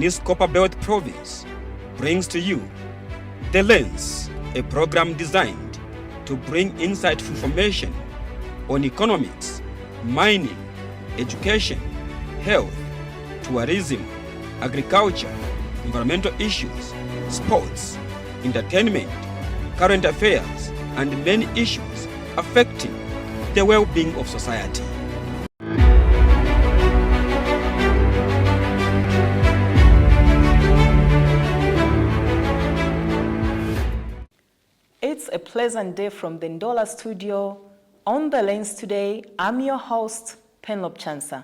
and East Copperbelt Province brings to you The Lens, a program designed to bring insightful information on economics, mining, education, health, tourism, agriculture, environmental issues, sports, entertainment, current affairs, and many issues affecting the well-being of society. It's a pleasant day from the Ndola studio. On The Lens today, I'm your host, Penlop Chansa.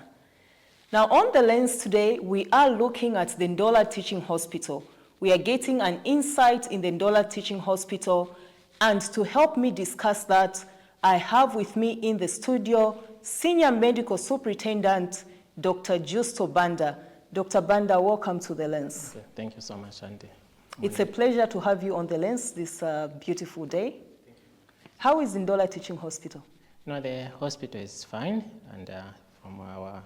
Now, on The Lens today, we are looking at the Ndola Teaching Hospital. We are getting an insight in the Ndola Teaching Hospital, and to help me discuss that, I have with me in the studio Senior Medical Superintendent, Dr. Justo Banda. Dr. Banda, welcome to The Lens. Okay, thank you so much, Andy. It's a pleasure to have you on The Lens this beautiful day. How is Ndola Teaching Hospital? No, the hospital is fine, and from our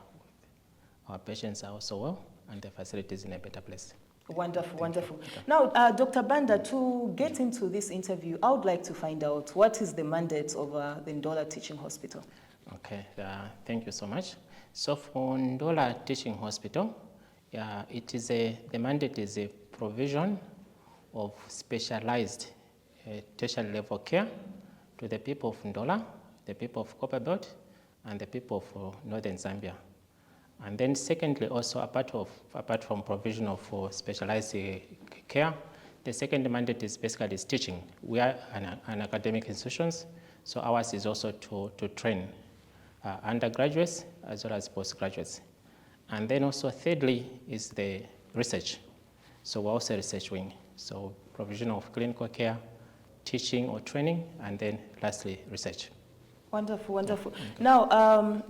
patients are also well, and the facility is in a better place. Wonderful, wonderful. Now, Dr. Banda, to get into this interview, I would like to find out what is the mandate of the Ndola Teaching Hospital? Okay, thank you so much. So for Ndola Teaching Hospital, the mandate is a provision of specialized tertiary level care to the people of Ndola, the people of Copperbelt, and the people of northern Zambia. And then secondly, also apart from provision of specialized care, the second mandate is basically teaching. We are an academic institutions, so ours is also to train undergraduates as well as postgraduates. And then also thirdly is the research. So we're also a research wing. So provision of clinical care, teaching or training, and then lastly, research. Wonderful, wonderful. Now,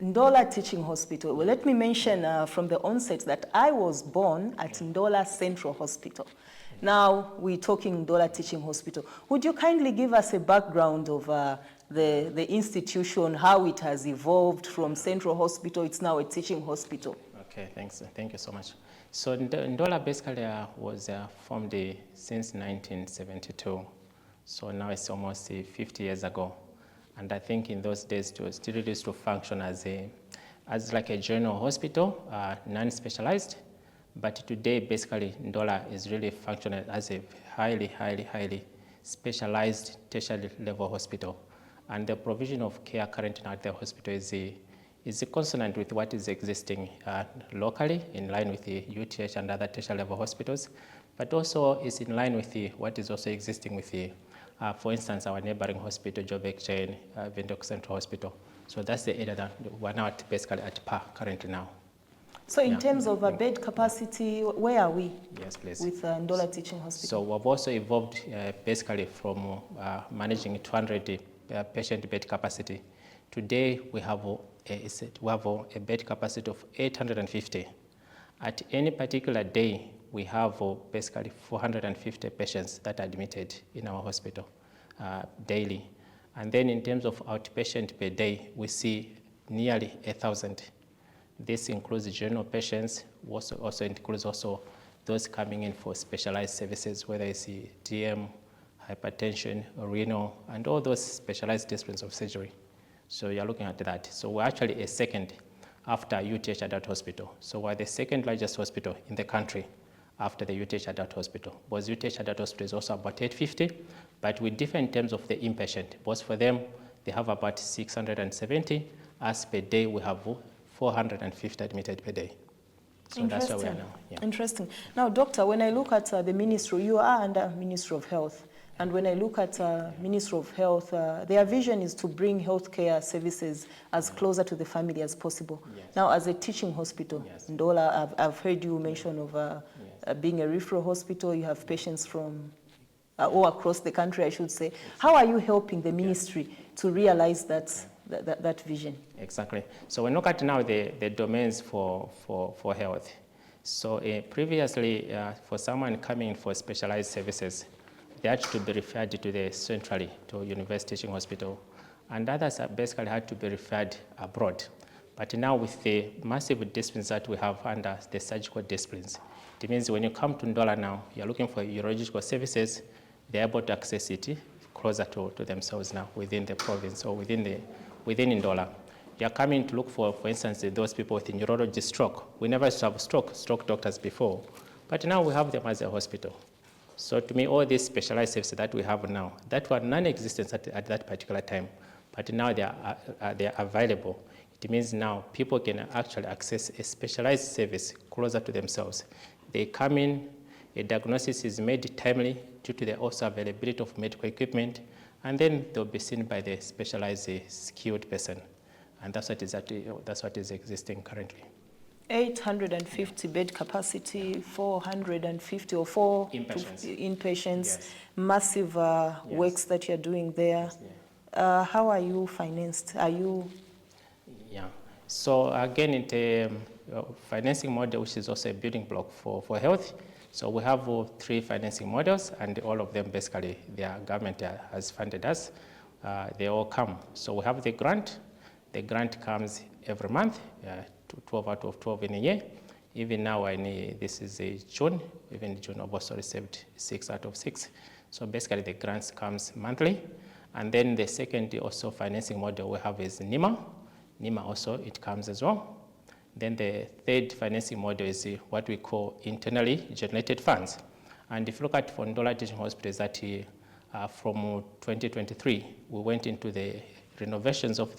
Ndola Teaching Hospital. Well, let me mention from the onset that I was born at Ndola Central Hospital. Now, we're talking Ndola Teaching Hospital. Would you kindly give us a background of the institution, how it has evolved from Central Hospital, it's now a teaching hospital? Okay, thanks. Thank you so much. So Ndola basically was formed since 1972. So now it's almost 50 years ago. And I think in those days it still used to function as like a general hospital, non-specialized. But today, basically, Ndola is really functioning as a highly specialized tertiary level hospital. And the provision of care currently at the hospital is consonant with what is existing locally, in line with the UTH and other tertiary level hospitals, but also is in line with what is also existing with for instance, our neighboring hospital, Joburg Chain, Windhoek Central Hospital. So that's the area that we're now basically at par currently now. So in terms of bed capacity, where are we? Yes, please. With Ndola Teaching Hospital? So we've also evolved basically from managing 200 patient bed capacity. Today we have a bed capacity of 850. At any particular day, we have basically 450 patients that are admitted in our hospital daily. And then in terms of outpatient per day, we see nearly 1,000. This includes general patients, also includes those coming in for specialized services, whether it's DM, hypertension, renal, and all those specialized disciplines of surgery. So you're looking at that. So we're actually a second after UTH Adult Hospital. So we're the second largest hospital in the country after the UTH Adult Hospital. Because UTH Adult Hospital is also about 850, but we differ in terms of the inpatient. Because for them, they have about 670. As per day, we have 450 admitted per day. So that's where we are now. Yeah. Interesting. Now, doctor, when I look at the ministry, you are under Ministry of Health. And when I look at Ministry of Health, their vision is to bring healthcare services as closer to the family as possible. Yes. Now, as a teaching hospital, yes. Ndola, I've heard you mention of being a referral hospital. You have patients from all across the country, I should say. Yes. How are you helping the ministry to realize that vision? Exactly. So we look at now the domains for health. So previously, for someone coming for specialized services, they had to be referred to the centrally, to University Teaching Hospital. And others basically had to be referred abroad. But now with the massive disciplines that we have under the surgical disciplines, it means when you come to Ndola now, you're looking for urological services, they're able to access it closer to themselves now within the province or within Ndola. You're coming to look for instance, those people with neurology stroke. We never used to have stroke doctors before, but now we have them as a hospital. So to me, all these specialized services that we have now, that were non-existent at that particular time, but now they are available. It means now people can actually access a specialized service closer to themselves. They come in, a diagnosis is made timely due to the also availability of medical equipment, and then they'll be seen by the specialized skilled person. And that's what is existing currently. 850 bed capacity, 450 or 4 inpatients, Yes. massive works that you're doing there. Yes, yeah. How are you financed? Are you? Yeah. So again, in the financing model, which is also a building block for health. So we have 3 financing models, and all of them basically, their government has funded us. They all come. So we have the grant. The grant comes every month, 12 out of 12 in a year. Even now, this is June. Even in June, I've also received 6 out of 6. So basically, the grants comes monthly. And then the second also financing model we have is NIMA. NIMA also, it comes as well. Then the third financing model is what we call internally generated funds. And if you look at for Ndola Teaching Hospitals, that from 2023, we went into the renovations of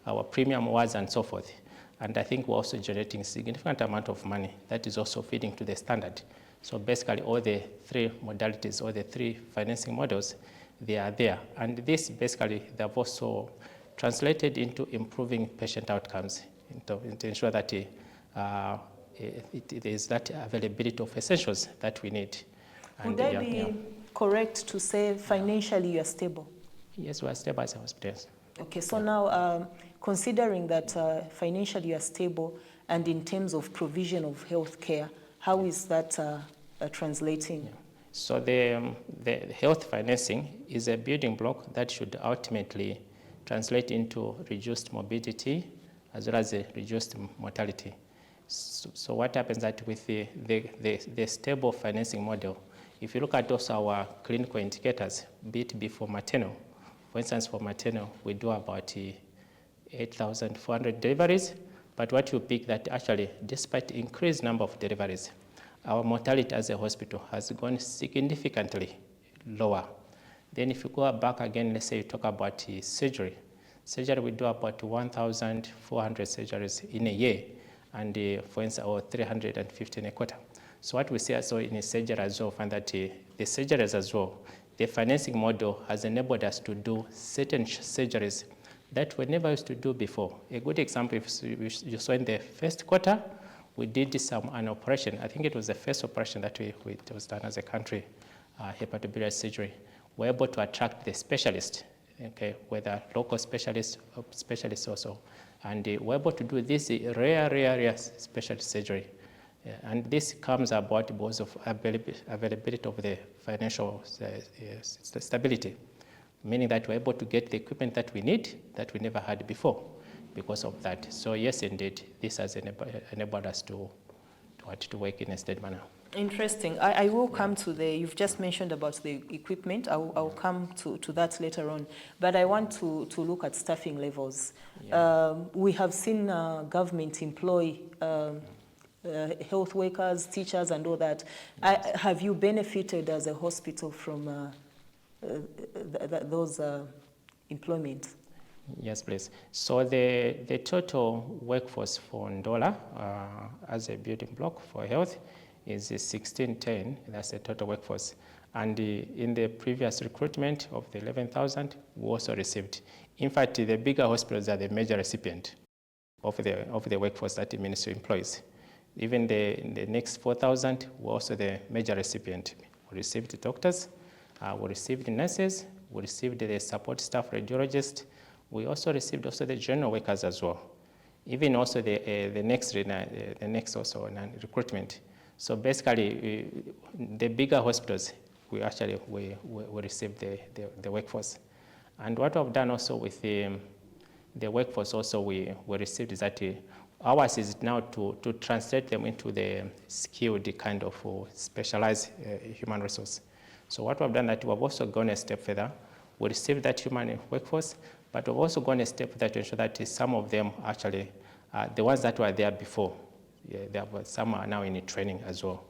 our premium wards and so forth. And I think we're also generating significant amount of money that is also feeding to the standard. So basically all the 3 modalities, or the 3 financing models, they are there. And this basically, they've also translated into improving patient outcomes to ensure that there is that availability of essentials that we need. Would I be correct to say financially you are stable? Yes, we are stable as a hospital. Okay, so now considering that financially you are stable, and in terms of provision of health care, how is that translating? Yeah. So the health financing is a building block that should ultimately translate into reduced morbidity as well as reduced mortality. So what happens that with the stable financing model, if you look at also our clinical indicators, be it before maternal, for instance, for maternal, we do about 8,400 deliveries, but what you pick that actually, despite increased number of deliveries, our mortality as a hospital has gone significantly lower. Then if you go back again, let's say you talk about surgery. Surgery, we do about 1,400 surgeries in a year, and for instance, or 350 in a quarter. So what we see also in a surgery as well, find that the surgeries as well, the financing model has enabled us to do certain surgeries that we never used to do before. A good example, if you saw in the first quarter, we did an operation. I think it was the first operation that was done as a country, hepatobiliary surgery. We're able to attract the specialist, okay, whether local specialists or specialists also. And we're able to do this rare specialist surgery. And this comes about because of availability of the financial stability, meaning that we're able to get the equipment that we need that we never had before because of that. So yes, indeed, this has enabled us to work in a steady manner. Interesting. I will come to you've just mentioned about the equipment. I'll come to that later on. But I want to look at staffing levels. Yeah. We have seen government employ health workers, teachers, and all that. Have you benefited as a hospital from those employment? Yes, please. So the total workforce for Ndola as a building block for health is 1610. That's the total workforce. And in the previous recruitment of the 11,000, we also received. In fact, the bigger hospitals are the major recipient of the workforce that the ministry employs. Even the next 4,000 were also the major recipient. We received doctors, we received nurses, we received the support staff radiologists. We also received the general workers as well. Even also the next also recruitment. So basically, the bigger hospitals, we received the workforce. And what I've done also with the the workforce also we received is that ours is now to translate them into the skilled kind of specialized human resource. So what we've done that we've also gone a step further. We received that human workforce, but we've also gone a step further to ensure that some of them actually, the ones that were there before, some are now in training as well,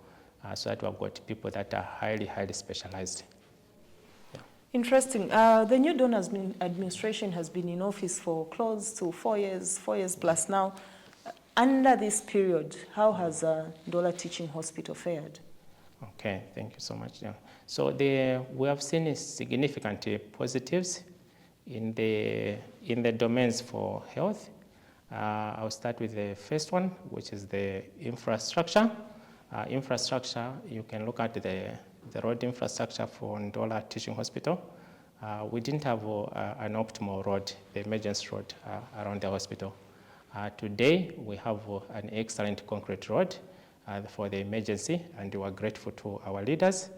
so that we've got people that are highly, highly specialized. Yeah. Interesting. The new donor administration has been in office for close to 4 years plus now. Under this period, how has Ndola Teaching Hospital fared? Okay, thank you so much. Yeah. So we have seen significant positives in the domains for health. I'll start with the first one, which is the infrastructure. Infrastructure, you can look at the road infrastructure for Ndola Teaching Hospital. We didn't have an optimal road, the emergency road around the hospital. Today, we have an excellent concrete road for the emergency, and we are grateful to our leaders,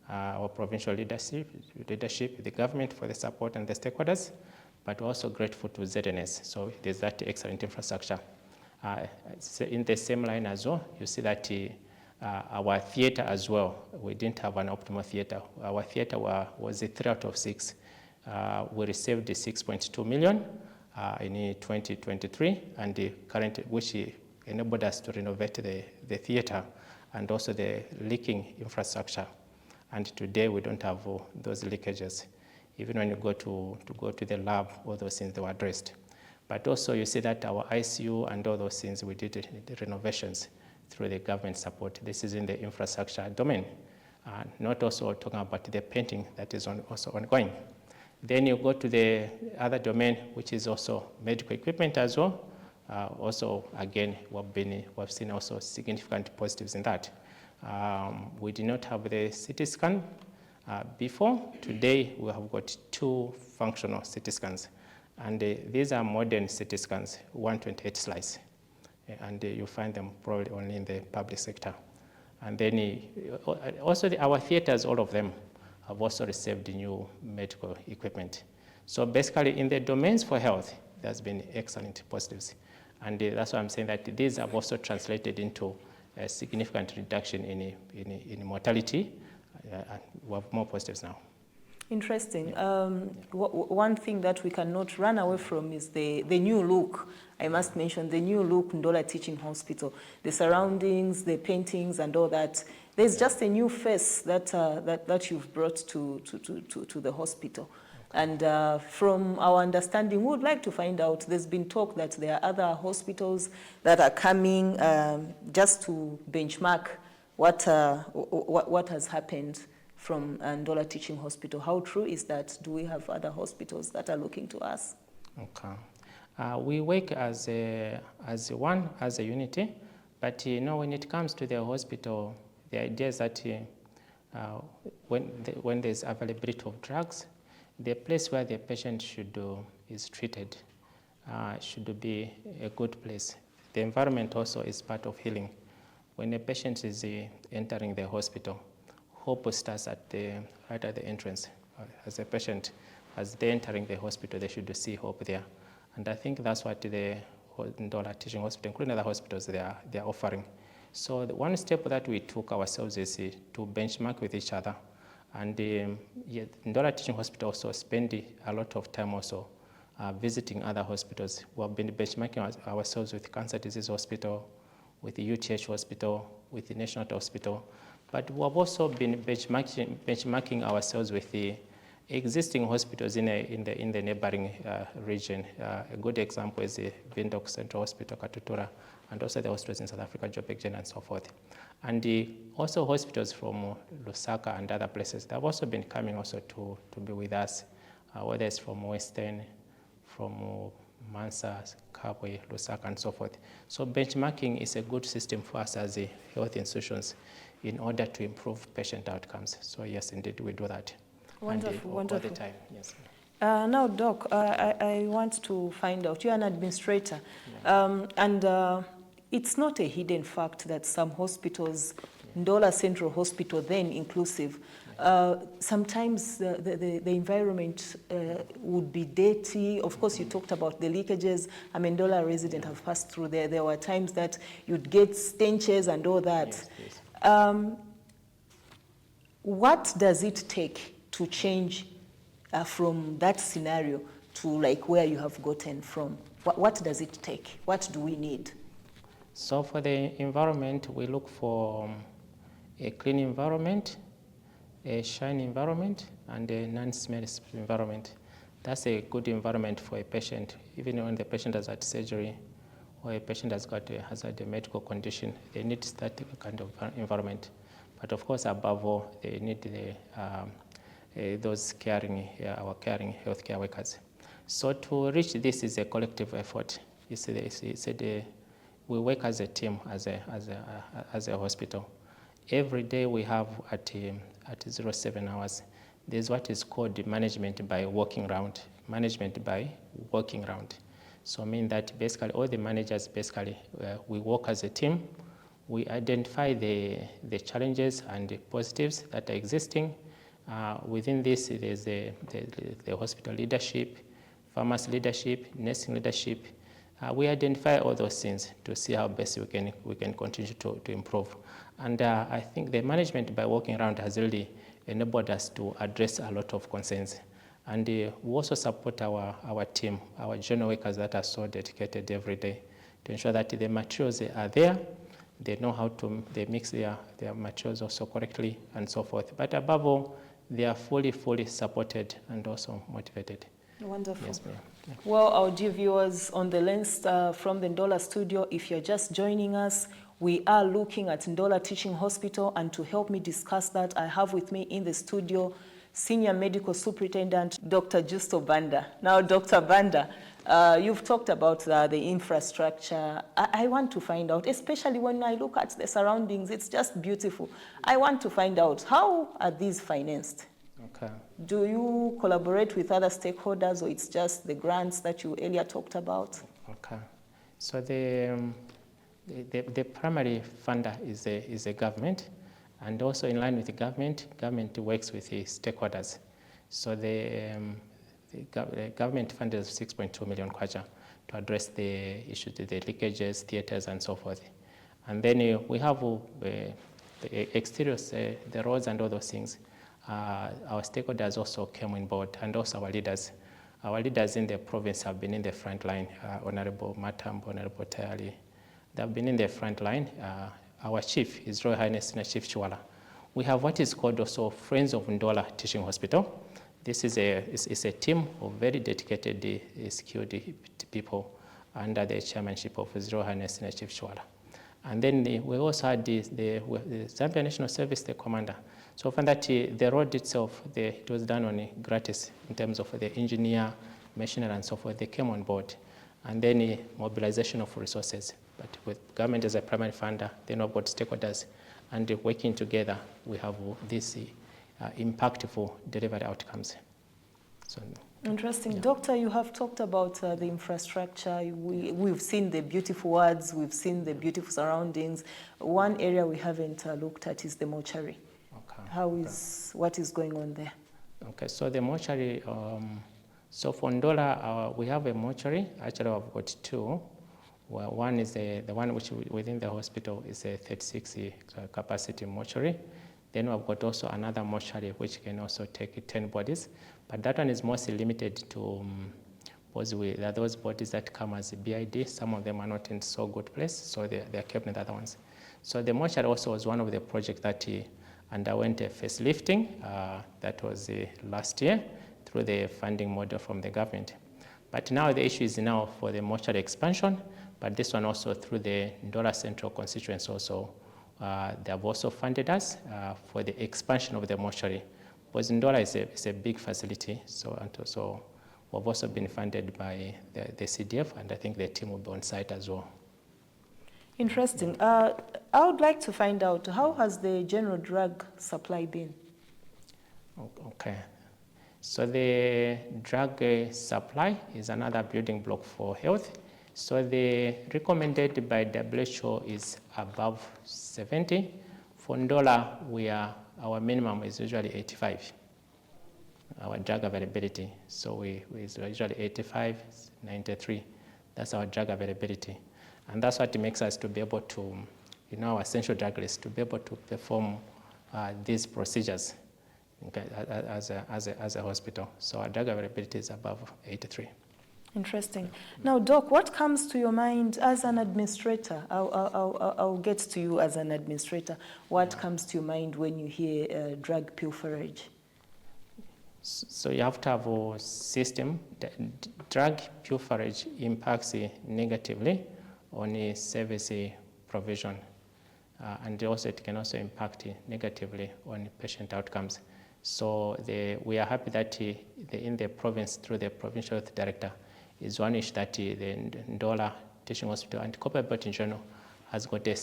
our provincial leadership, the government for the support and the stakeholders, but also grateful to ZNS. So there's that excellent infrastructure. In the same line as well, you see that our theater as well, we didn't have an optimal theater. Our theater was a 3 out of 6. We received 6.2 million in 2023, and the current, which enabled us to renovate the theater and also the leaking infrastructure. And today we don't have those leakages. Even when you go to the lab, all those things, they were addressed. But also you see that our ICU and all those things, we did the renovations through the government support. This is in the infrastructure domain. Not also talking about the painting that is also ongoing. Then you go to the other domain, which is also medical equipment as well. Also, again, we've seen also significant positives in that. We did not have the CT scan before. Today, we have got 2 functional CT scans. And these are modern CT scans, 128 slice. And you find them probably only in the public sector. And then also our theaters, all of them, have also received new medical equipment. So basically, in the domains for health, there's been excellent positives. And that's why I'm saying that these have also translated into a significant reduction in mortality. We have more positives now. Interesting. One thing that we cannot run away from is the new look. I must mention the new look Ndola Teaching Hospital, the surroundings, the paintings, and all that. There's just a new face that you've brought to the hospital. And from our understanding, we would like to find out, there's been talk that there are other hospitals that are coming just to benchmark what has happened from Ndola Teaching Hospital. How true is that? Do we have other hospitals that are looking to us? Okay. We work as a unity, but when it comes to the hospital, the idea is that when there's availability of drugs, the place where the patient is treated should be a good place. The environment also is part of healing. When a patient is entering the hospital, hope starts right at the entrance. As a patient, as they're entering the hospital, they should see hope there. And I think that's what the Ndola Teaching Hospital, including other hospitals, they are offering. So the one step that we took ourselves is to benchmark with each other. And Ndola Teaching Hospital also spend a lot of time also visiting other hospitals. We have been benchmarking ourselves with Cancer Disease Hospital, with the UTH Hospital, with the National Hospital. But we have also been benchmarking ourselves with the existing hospitals in the neighboring region. A good example is the Windhoek Central Hospital, Katutura, and also the hospitals in South Africa, Joburg, and so forth. And also hospitals from Lusaka and other places, they have also been coming also to be with us, whether it's from Western, from Mansa, Kabwe, Lusaka, and so forth. So benchmarking is a good system for us as health institutions in order to improve patient outcomes. So yes, indeed, we do that. Wonderful, all wonderful. the time, yes. Now, Doc, I want to find out, you're an administrator, and it's not a hidden fact that some hospitals Ndola Central Hospital, then inclusive, sometimes the environment would be dirty. Of course, you talked about the leakages. I'm a Ndola resident, have passed through there. There were times that you'd get stenches and all that. Yes, yes. What does it take to change from that scenario to like where you have gotten from? What does it take? What do we need? So for the environment, we look for a clean environment, a shiny environment, and a non-smelly environment. That's a good environment for a patient. Even when the patient has had surgery or a patient has had a medical condition, they need that kind of environment. But of course, above all, they need those caring, our caring healthcare workers. So to reach this is a collective effort. We work as a team, as a hospital. Every day we have at 07 hours, there's what is called management by walking round. Management by walking round. So I mean that basically all the managers we work as a team. We identify the challenges and the positives that are existing. Within this, there's the hospital leadership, pharmacy leadership, nursing leadership. We identify all those things to see how best we can continue to improve. And I think the management by walking around has really enabled us to address a lot of concerns. And we also support our team, our general workers that are so dedicated every day to ensure that the materials are there. They know how to mix their materials also correctly and so forth. But above all, they are fully supported and also motivated. Wonderful. Yes, ma'am. Yeah. Well, our dear viewers on the Lens from the Ndola studio, if you're just joining us, we are looking at Ndola Teaching Hospital, and to help me discuss that, I have with me in the studio Senior Medical Superintendent, Dr. Justo Banda. Now, Dr. Banda, you've talked about the infrastructure. I want to find out, especially when I look at the surroundings, it's just beautiful. I want to find out, how are these financed? Okay. Do you collaborate with other stakeholders, or it's just the grants that you earlier talked about? Okay. So the primary funder is a government, and also in line with the government works with the stakeholders. So the government funded 6.2 million kwacha to address the issues, the leakages, theaters, and so forth. And then we have the exteriors, the roads and all those things. Our stakeholders also came on board, and also our leaders. Our leaders in the province have been in the front line, Honorable Matambo, Honorable Tayali. They've been in the front line. Our chief, His Royal Highness Chief Chiwala. We have what is called also Friends of Ndola Teaching Hospital. This is a team of very dedicated, skilled people under the chairmanship of His Royal Highness Chief Chiwala. And then we also had the Zambia National Service, the commander. So from that, the road itself, it was done on gratis in terms of the engineer, machinery, and so forth. They came on board. And then mobilization of resources. But with government as a primary funder, then we've got stakeholders, and working together, we have this impactful delivery outcomes. So, interesting. Yeah. Doctor, you have talked about the infrastructure. We've seen the beautiful wards, we've seen the beautiful surroundings. One area we haven't looked at is the mortuary. Okay. What is going on there? Okay, so the mortuary, so for Ndola, we have a mortuary. Actually, I've got two. Well, one is the one which within the hospital is a 36 capacity mortuary. Then we've got also another mortuary which can also take 10 bodies. But that one is mostly limited to there are those bodies that come as a BID. Some of them are not in so good place, so they're kept in the other ones. So the mortuary also was one of the projects that underwent a facelifting. That was last year through the funding model from the government. But now the issue is now for the mortuary expansion, but this one also through the Ndola Central constituency also, they have also funded us for the expansion of the mortuary. Because Ndola is a big facility, so we've also been funded by the CDF, and I think the team will be on site as well. Interesting. I would like to find out, how has the general drug supply been? Okay. So the drug supply is another building block for health. So the recommended by WHO is above 70 For Ndola, our minimum is usually 85, our drug availability. So we usually 85, 93. That's our drug availability. And that's what makes us to be able to, our essential drug list, to be able to perform these procedures as a hospital. So our drug availability is above 83. Interesting. Now, Doc, what comes to your mind as an administrator? I'll get to you as an administrator. What comes to your mind when you hear drug pilferage? So you have to have a system. Drug pilferage impacts negatively on service provision. And also it can also impact negatively on patient outcomes. So we are happy that in the province, through the provincial health director, is one issue that the Ndola Teaching Hospital and Copperbelt in general has got a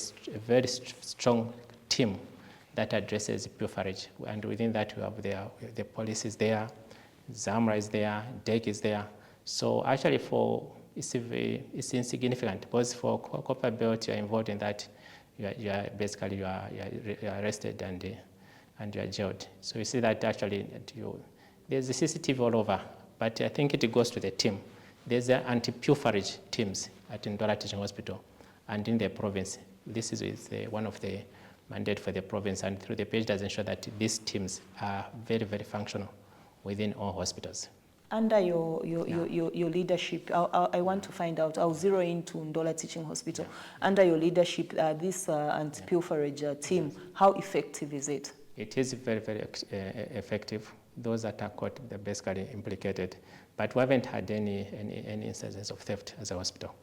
very strong team that addresses pilferage. And within that, we have the police is there, ZAMRA is there, DEC is there. So actually it's insignificant, because for Copperbelt, you're involved in that, you are arrested and you are jailed. So you see that actually there's a CCTV all over, but I think it goes to the team. There's anti-pilferage teams at Ndola Teaching Hospital and in the province. This is one of the mandate for the province, and through the page does ensure that these teams are very, very functional within all hospitals. Under your leadership, I want to find out, I'll zero into Ndola Teaching Hospital. Yeah. Under your leadership, this anti-pilferage team, how effective is it? It is very, very effective. Those that are caught, they're basically implicated. But we haven't had any instances of theft as a hospital.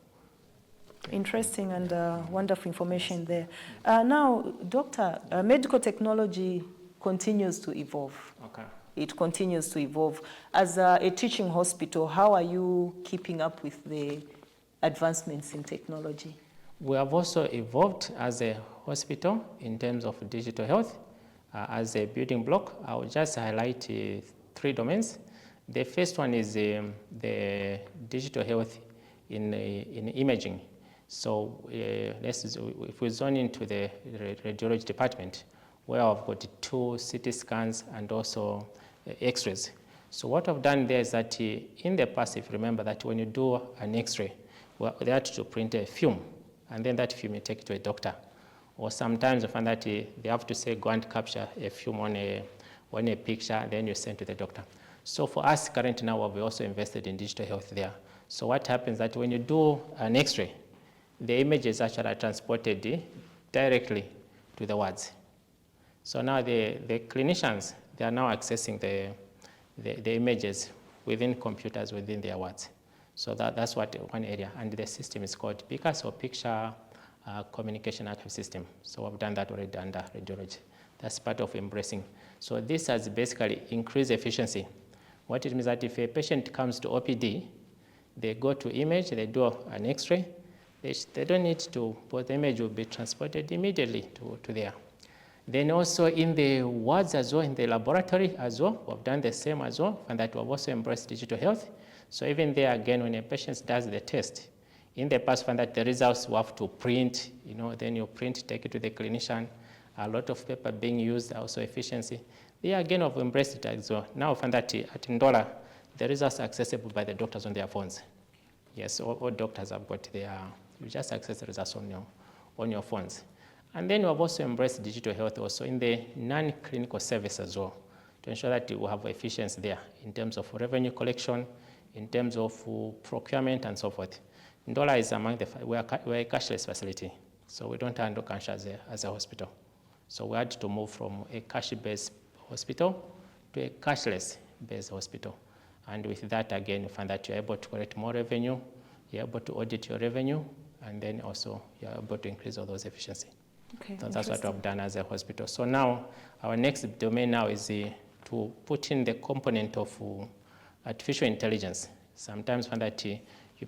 Interesting and wonderful information there. Now, Doctor, medical technology continues to evolve. Okay. It continues to evolve. As a teaching hospital, how are you keeping up with the advancements in technology? We have also evolved as a hospital in terms of digital health. As a building block, I will just highlight 3 domains. The first one is the digital health in imaging. So if we zone into the radiology department, where I've got 2 CT scans and also X-rays. So what I've done there is that in the past, if you remember that when you do an X-ray, they had to print a film, and then that film you take it to a doctor. Or sometimes you find that they have to say, go and capture a film on a picture, then you send to the doctor. So for us currently now, we've also invested in digital health there. So what happens that when you do an X-ray, the images actually are transported directly to the wards. So now the clinicians, they are now accessing the images within computers within their wards. So that's one area. And the system is called PICAS, or Picture Communication Archive System. So we've done that already under radiology. That's part of embracing. So this has basically increased efficiency. What it means that if a patient comes to OPD, they go to image, they do an X-ray, they don't need to, but the image will be transported immediately to there. Then also in the wards as well, in the laboratory as well, we've done the same as well, and that we've also embraced digital health. So even there again, when a patient does the test, in the past, find that the results we have to print, then you print, take it to the clinician. A lot of paper being used, also efficiency. They again have embraced it as well. Now find that at Ndola, the results are accessible by the doctors on their phones. Yes, all doctors have got you just access the results on your phones. And then we have also embraced digital health also in the non-clinical service as well, to ensure that we have efficiency there in terms of revenue collection, in terms of procurement and so forth. Ndola is among we're a cashless facility, so we don't handle cash as a hospital. So we had to move from a cash-based hospital to a cashless-based hospital. And with that, again, you find that you're able to collect more revenue, you're able to audit your revenue, and then also you're able to increase all those efficiency. Okay, so that's what I've done as a hospital. So now, our next domain now is to put in the component of artificial intelligence. Sometimes find that you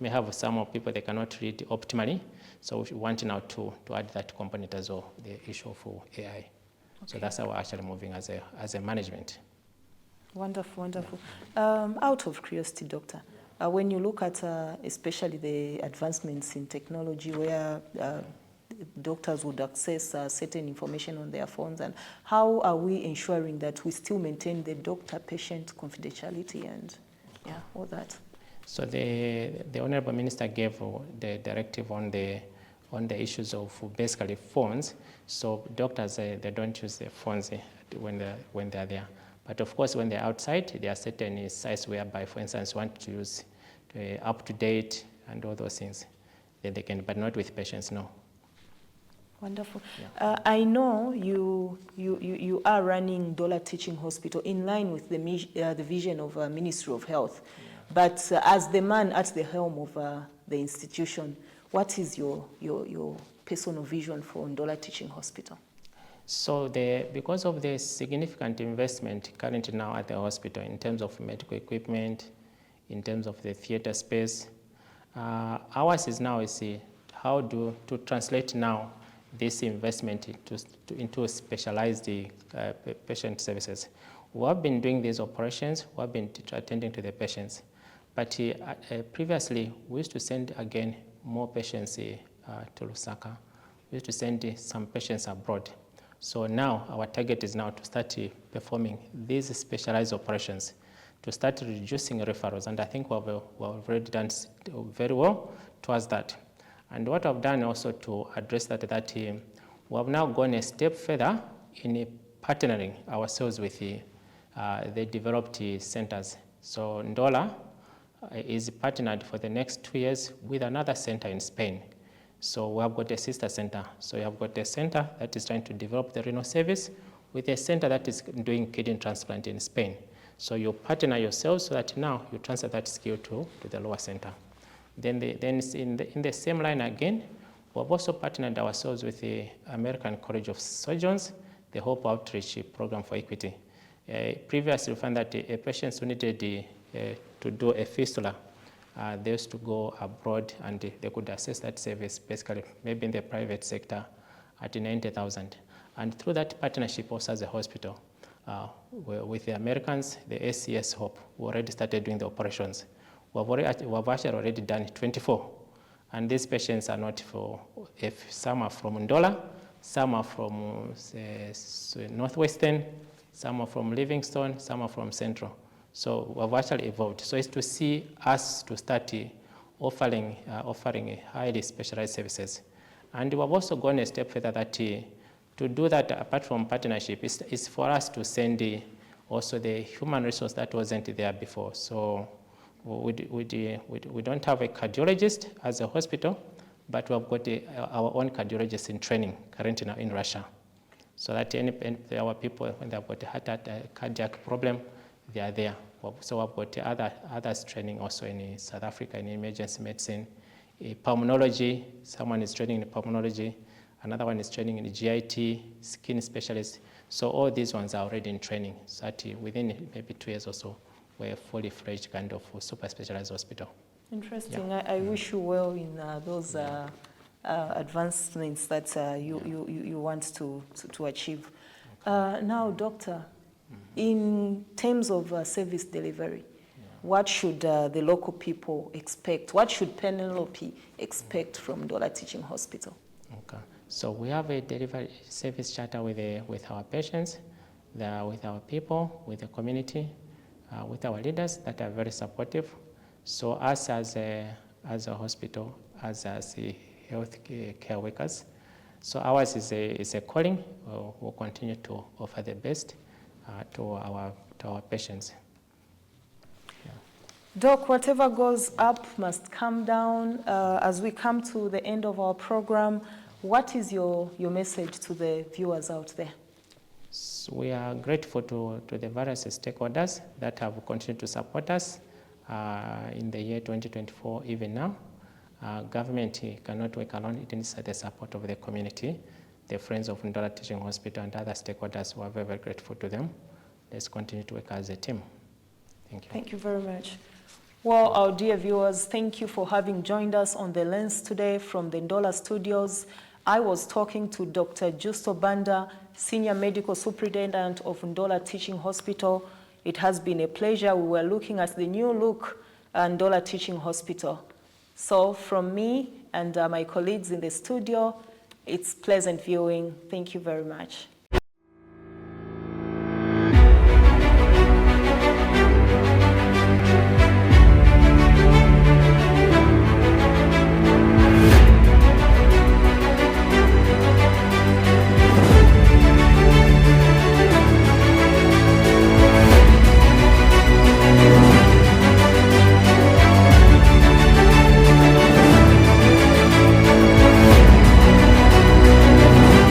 may have some people that cannot read optimally, so we want now to add that component as well, the issue of AI. Okay. So that's how we're actually moving as a management. Wonderful, wonderful. Out of curiosity, Doctor, when you look at especially the advancements in technology where doctors would access certain information on their phones, and how are we ensuring that we still maintain the doctor-patient confidentiality and all that? So the Honorable Minister gave the directive on the issues of basically phones. So doctors, they don't use their phones when they're there. But of course, when they're outside, there are certain sites whereby, for instance, want to use up-to-date and all those things. Then they can, but not with patients, no. Wonderful. Yeah. I know you are running Ndola Teaching Hospital in line with the vision of Ministry of Health. Yeah. But as the man at the helm of the institution, what is your personal vision for Ndola Teaching Hospital? So because of the significant investment currently now at the hospital in terms of medical equipment, in terms of the theater space, ours is now how to translate now this investment into specialized patient services. We have been doing these operations, we have been attending to the patients, but previously we used to send again more patients to Lusaka. We used to send some patients abroad. So now our target is now to start performing these specialized operations, to start reducing referrals, and I think we've already done very well towards that. And what I've done also to address that we have now gone a step further in partnering ourselves with the developed centers. So Ndola is partnered for the next 2 years with another center in Spain. So we have got a sister center. So you have got a center that is trying to develop the renal service with a center that is doing kidney transplant in Spain. So you partner yourselves so that now you transfer that skill to the lower center. Then in the same line again, we have also partnered ourselves with the American College of Surgeons, the Hope Outreach Program for Equity. Previously, we found that patients who needed to do a fistula, they used to go abroad and they could access that service basically maybe in the private sector at 90,000. And through that partnership also as a hospital, with the Americans, the SCS Hope, we already started doing the operations. We've actually already done 24. And these patients are not some are from Ndola, some are from Northwestern, some are from Livingstone, some are from Central. So we've actually evolved. So it's to see us to start offering highly specialized services. And we've also gone a step further that to do that apart from partnership is for us to send also the human resource that wasn't there before. So we don't have a cardiologist as a hospital, but we've got our own cardiologist in training currently now in Russia. So that our people, when they've got a cardiac problem, they are there. So we've got others training also in South Africa in emergency medicine, pulmonology. Someone is training in pulmonology. Another one is training in GIT, skin specialist. So all these ones are already in training. So that within maybe 2 years or so, we're a fully fledged kind of super specialized hospital. Interesting. Yeah. I wish you well in those advancements that you want to achieve. Now, Doctor, in terms of service delivery, what should the local people expect? What should Penelope expect from Ndola Teaching Hospital? Okay. So we have a delivery service charter with our patients, with our people, with the community, with our leaders that are very supportive. So us as a hospital, as health care workers, so ours is a calling. We'll continue to offer the best to our patients. Yeah. Doc, whatever goes up must come down. As we come to the end of our program, what is your message to the viewers out there? So we are grateful to the various stakeholders that have continued to support us in the year 2024, even now. Government cannot work alone. It needs the support of the community, the Friends of Ndola Teaching Hospital and other stakeholders. We are very, very grateful to them. Let's continue to work as a team. Thank you. Thank you very much. Well, our dear viewers, thank you for having joined us on the Lens today from the Ndola studios. I was talking to Dr. Justo Banda, Senior Medical Superintendent of Ndola Teaching Hospital. It has been a pleasure. We were looking at the new look Ndola Teaching Hospital. So from me and my colleagues in the studio, It's pleasant viewing. Thank you very much.